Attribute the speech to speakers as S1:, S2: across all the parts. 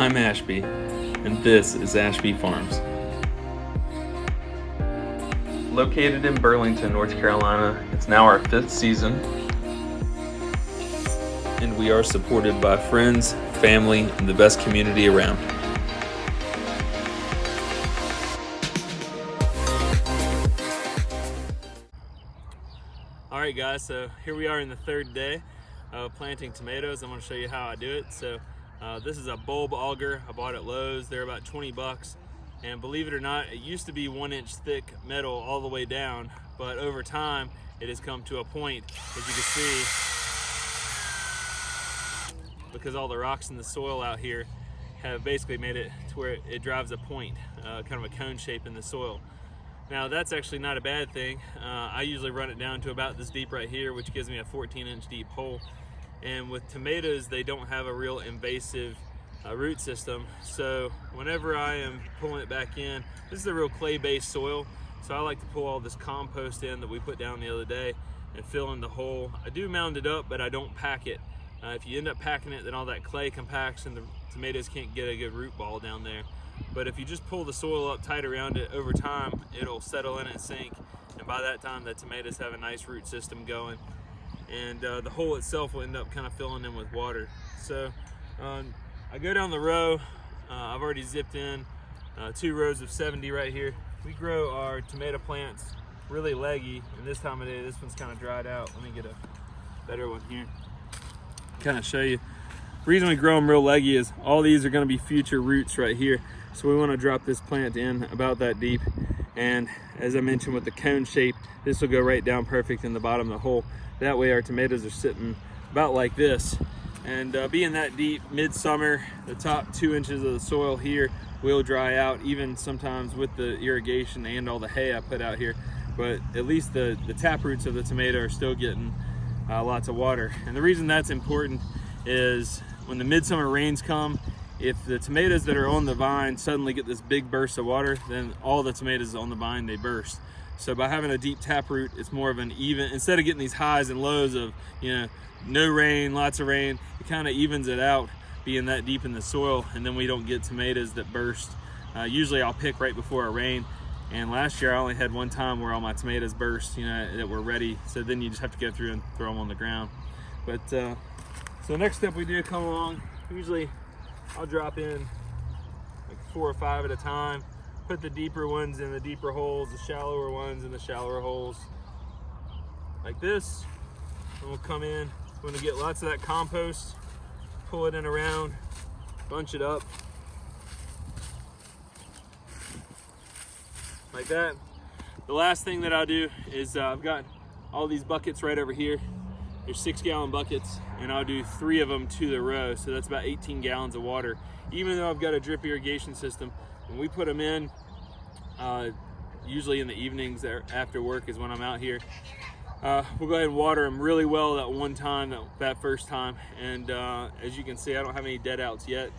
S1: I'm Ashby, and this is Ashby Farms. Located in Burlington, North Carolina, it's now our 5th season, and we are supported by friends, family, and the best community around.
S2: Alright guys, so here we are in the 3rd day of planting tomatoes. I'm going to show you how I do it. So this is a bulb auger I bought at Lowe's. They're about 20 bucks, and believe it or not, it used to be 1-inch thick metal all the way down, but over time it has come to a point, as you can see, because all the rocks in the soil out here have basically made it to where it drives a point, kind of a cone shape in the soil. Now that's actually not a bad thing. I usually run it down to about this deep right here, which gives me a 14-inch deep hole. And with tomatoes, they don't have a real invasive root system. So whenever I am pulling it back in, this is a real clay-based soil. So I like to pull all this compost in that we put down the other day and fill in the hole. I do mound it up, but I don't pack it. If you end up packing it, then all that clay compacts and the tomatoes can't get a good root ball down there. But if you just pull the soil up tight around it, over time it'll settle in and sink, and by that time the tomatoes have a nice root system going, and the hole itself will end up kind of filling in with water. So I go down the row. I've already zipped in 2 rows of 70 right here. We grow our tomato plants really leggy, and this time of day this one's kind of dried out. Let me get a better one here, kind of show you. The reason we grow them real leggy is all these are going to be future roots right here. So we want to drop this plant in about that deep, and as I mentioned, with the cone shape, this will go right down perfect in the bottom of the hole. That way our tomatoes are sitting about like this, and being that deep, midsummer, the top 2 inches of the soil here will dry out, even sometimes with the irrigation and all the hay I put out here, but at least the tap roots of the tomato are still getting lots of water. And the reason that's important is when the midsummer rains come, if the tomatoes that are on the vine suddenly get this big burst of water, then all the tomatoes on the vine, they burst. So by having a deep taproot, it's more of an even, instead of getting these highs and lows of, no rain, lots of rain, it kind of evens it out being that deep in the soil, and then we don't get tomatoes that burst. Usually I'll pick right before a rain, and last year I only had one time where all my tomatoes burst, that were ready. So then you just have to go through and throw them on the ground. But so the next step we do, come along, usually I'll drop in like 4 or 5 at a time, put the deeper ones in the deeper holes, the shallower ones in the shallower holes, like this. And we'll come in, we're gonna get lots of that compost, pull it in around, bunch it up, like that. The last thing that I'll do is I've got all these buckets right over here. There's 6-gallon buckets, and I'll do 3 of them to the row, so that's about 18 gallons of water. Even though I've got a drip irrigation system, when we put them in, usually in the evenings after work is when I'm out here, we'll go ahead and water them really well that one time, that first time. And as you can see, I don't have any dead outs yet.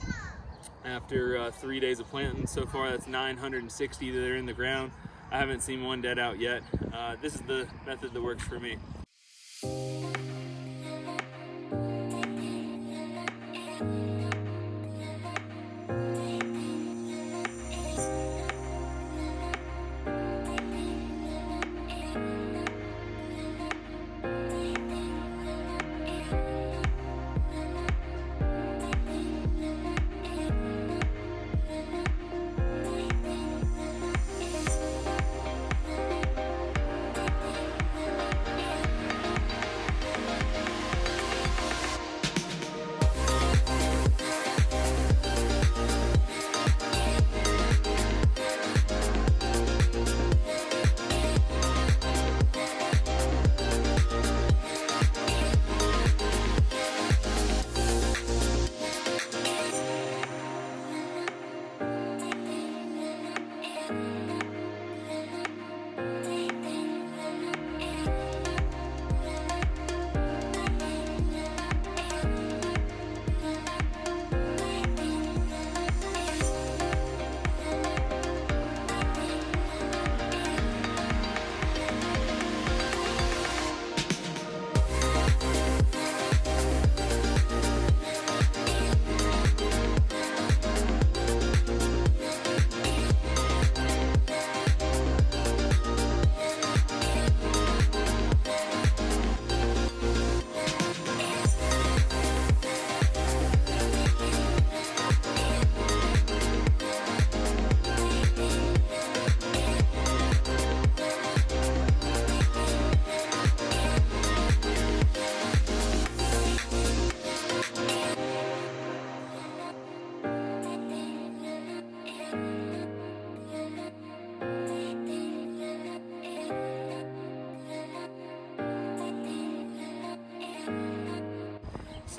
S2: After 3 days of planting so far, that's 960 that are in the ground. I haven't seen one dead out yet. This is the method that works for me.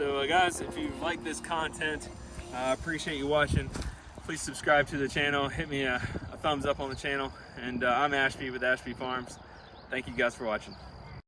S2: So guys, if you like this content, I appreciate you watching. Please subscribe to the channel, hit me a thumbs up on the channel, and I'm Ashby with Ashby Farms. Thank you guys for watching.